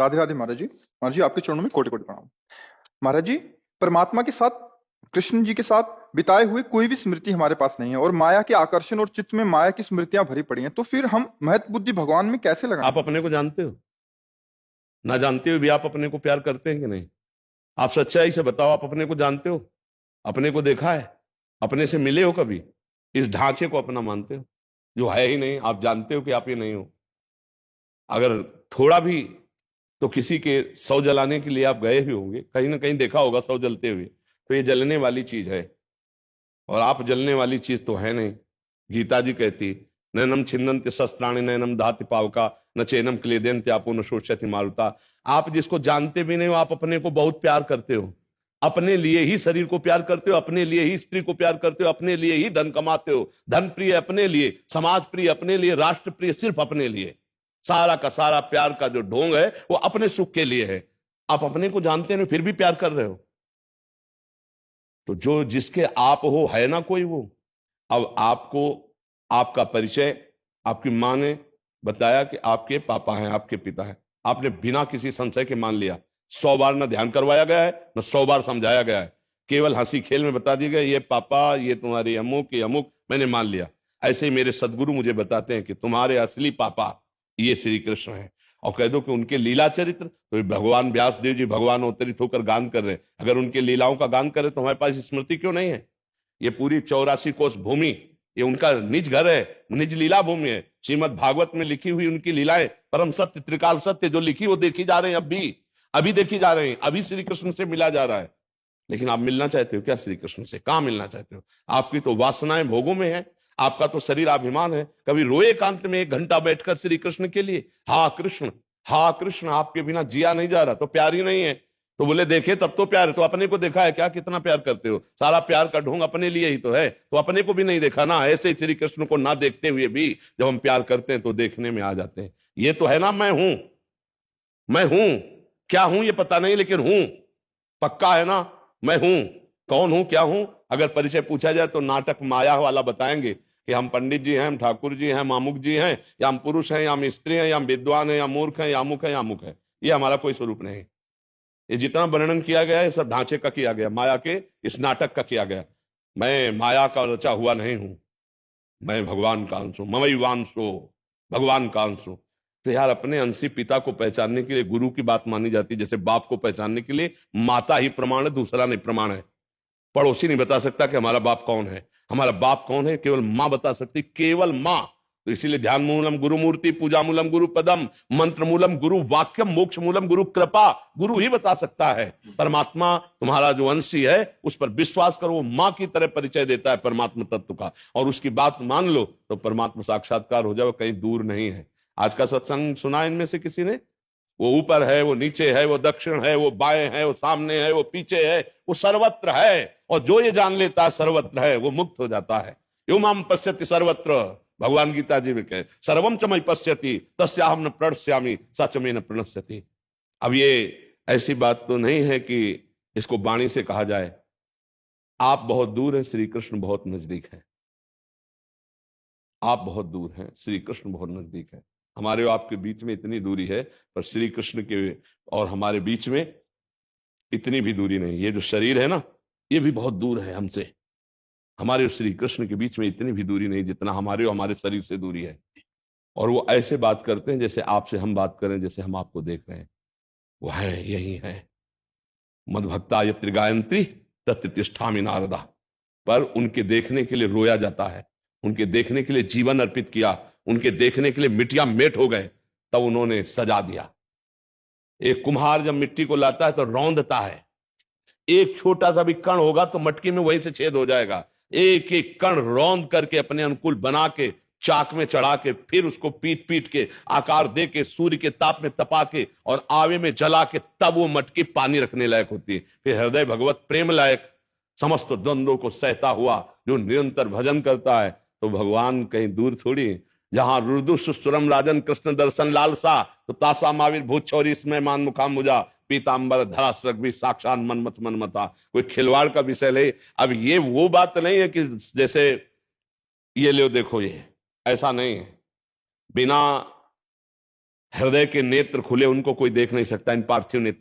राधे राधे महाराज जी। महाराज जी आपके चरणों में कोटि कोटि प्रणाम। महाराज जी, परमात्मा के साथ, कृष्ण जी के साथ बिताए हुए कोई भी स्मृति हमारे पास नहीं है और माया के आकर्षण और चित्त में माया की स्मृतियां भरी पड़ी हैं, तो फिर हम महत बुद्धि भगवान में कैसे आप लगाएं? अपने को जानते हो? ना जानते हुए भी आप अपने को प्यार करते हैं कि नहीं? आप सच्चाई से बताओ, आप अपने को जानते हो? अपने को देखा है? अपने से मिले हो कभी? इस ढांचे को अपना मानते हो जो है ही नहीं? आप जानते हो कि आप ये नहीं हो। अगर थोड़ा भी तो किसी के सौ जलाने के लिए आप गए ही होंगे, कहीं ना कहीं देखा होगा सौ जलते हुए, तो ये जलने वाली चीज है और आप जलने वाली चीज तो है नहीं। गीता जी कहती, नैनम छिन्दन्ति शस्त्राणि नैनम दहति पावका न चैनम क्लेदयन्ति आपो न शोष्यति मारुता। आप जिसको जानते भी नहीं हो, आप अपने को बहुत प्यार करते हो। अपने लिए ही शरीर को प्यार करते हो, अपने लिए ही स्त्री को प्यार करते हो, अपने लिए ही धन कमाते हो। धन प्रिय अपने लिए, समाज प्रिय अपने लिए, राष्ट्र प्रिय सिर्फ अपने लिए। सारा का सारा प्यार का जो ढोंग है वो अपने सुख के लिए है। आप अपने को जानते नहीं फिर भी प्यार कर रहे हो। तो जो जिसके आप हो है ना कोई वो। अब आपको आपका परिचय आपकी मां ने बताया कि आपके पापा हैं, आपके पिता हैं। आपने बिना किसी संशय के मान लिया। 100 बार ना ध्यान करवाया गया है ना 100 बार समझाया गया है, केवल हंसी खेल में बता दिया गया ये पापा, ये तुम्हारी अमुक, ये अमुक, मैंने मान लिया। ऐसे ही मेरे सदगुरु मुझे बताते हैं कि तुम्हारे असली पापा ये श्री कृष्ण है। और कह दो कि उनके लीला चरित्र, तो भगवान व्यास देव जी भगवान अवतरित होकर गान कर रहे हैं। अगर उनके लीलाओं का गान करें तो हमारे पास स्मृति क्यों नहीं है? ये पूरी 84 कोस भूमि ये उनका निज घर है, निज लीला भूमि है। श्रीमद् भागवत में लिखी हुई उनकी लीलाएं परम सत्य, त्रिकाल सत्य जो लिखी वो देखी जा रहे हैं, अभी देखी जा रहे हैं, अभी श्री कृष्ण से मिला जा रहा है। लेकिन आप मिलना चाहते हो क्या श्री कृष्ण से? कहां मिलना चाहते हो? आपकी तो वासनाएं भोगों में है, आपका तो शरीर अभिमान है। कभी रोए एकांत में 1 घंटा बैठकर श्री कृष्ण के लिए, हा कृष्ण, हा कृष्ण, आपके बिना जिया नहीं जा रहा, तो प्यार ही नहीं है। तो बोले देखे तब तो प्यार है। तो अपने को देखा है क्या? कितना प्यार करते हो? सारा प्यार का ढोंग अपने लिए ही तो है, तो अपने को भी नहीं देखा ना। ऐसे ही श्री कृष्ण को ना देखते हुए भी जब हम प्यार करते हैं तो देखने में आ जाते हैं। ये तो है ना, मैं हूं, मैं हूं, क्या हूं ये पता नहीं, लेकिन हूं, पक्का है ना, मैं हूं। कौन हूं, क्या हूं? अगर परिचय पूछा जाए तो नाटक माया वाला बताएंगे कि हम पंडित जी हैं, हम ठाकुर जी हैं, हम अमुक जी हैं, या हम पुरुष हैं, या हम स्त्री हैं, या हम विद्वान हैं, या मूर्ख हैं, या अमुक है, या अमुक है। ये हमारा कोई स्वरूप नहीं। ये जितना वर्णन किया गया है सब ढांचे का किया गया, माया के इस नाटक का किया गया। मैं माया का रचा हुआ नहीं हूं, मैं भगवान का अंश हूं। ममैवांशो, भगवान का अंश हूं। तो यार अपने अंशी पिता को पहचानने के लिए गुरु की बात मानी जाती है, जैसे बाप को पहचानने के लिए माता ही प्रमाण है, दूसरा नहीं प्रमाण है। पड़ोसी नहीं बता सकता कि हमारा बाप कौन है। हमारा बाप कौन है केवल मां बता सकती, केवल मां। तो इसीलिए ध्यान मूलम गुरु मूर्ति, पूजा मूलम गुरु पदम, मंत्र मूलम गुरु वाक्यम, मोक्ष मूलम गुरु कृपा। गुरु ही बता सकता है। परमात्मा तुम्हारा जो अंशी है उस पर विश्वास करो, वो मां की तरह परिचय देता है परमात्मा तत्व का, और उसकी बात मान लो तो परमात्मा साक्षात्कार हो जाओ, कहीं दूर नहीं है। आज का सत्संग सुना इनमें से किसी ने? वो ऊपर है, वो नीचे है, वो दक्षिण है, वो बाएं है, वो सामने है, वो पीछे है, वो सर्वत्र है। और जो ये जान लेता है सर्वत्र है, वो मुक्त हो जाता है। यो माम पश्यति सर्वत्र, भगवान गीता जी में कहे, सर्वम च मयि पश्यति तस्याहम न प्रणश्यामि सच में न प्रणश्यति। अब ये ऐसी बात तो नहीं है कि इसको वाणी से कहा जाए। आप बहुत दूर है, श्री कृष्ण बहुत नजदीक है। आप बहुत दूर हैं, श्री कृष्ण बहुत नजदीक है। हमारे और आपके बीच में इतनी दूरी है, पर श्री कृष्ण के और हमारे बीच में इतनी भी दूरी नहीं। ये जो शरीर है ना, ये भी बहुत दूर है हमसे। हमारे और श्री कृष्ण के बीच में इतनी भी दूरी नहीं जितना हमारे और हमारे शरीर से दूरी है। और वो ऐसे बात करते हैं जैसे आपसे हम बात करें, जैसे हम आपको देख रहे हैं। वो है, यही है। मद्भक्ता यत्र गायत्री तत्र तिष्ठामि नारदा। पर उनके देखने के लिए रोया जाता है, उनके देखने के लिए जीवन अर्पित किया, उनके देखने के लिए मिट्टियां मेट हो गए, तब उन्होंने सजा दिया। एक कुम्हार जब मिट्टी को लाता है तो रौंदता है। एक छोटा सा भी कण होगा तो मटकी में वहीं से छेद हो जाएगा। एक एक कण रौंद करके अपने अनुकूल बना के चाक में चढ़ा के फिर उसको पीट पीट के आकार दे के सूर्य के ताप में तपा के और आवे में जला के तब वो मटकी पानी रखने लायक होती है। फिर हृदय भगवत प्रेम लायक समस्त द्वंद्वों को सहता हुआ जो निरंतर भजन करता है, तो भगवान कहीं दूर थोड़ी। जहां रुदु सुरम राजन कृष्ण दर्शन लालसा, तो तासा माविर भूत छोरी इसमें मान मुखाम मुजा, पीतांबर धरा स्रग भी साक्षात मनमत मनमता। कोई खिलवाड़ का विषय नहीं। अब ये वो बात नहीं है कि जैसे ये लो देखो, ये ऐसा नहीं है। बिना हृदय के नेत्र खुले, उनको कोई देख नहीं सकता इन पार्थिव नेत्र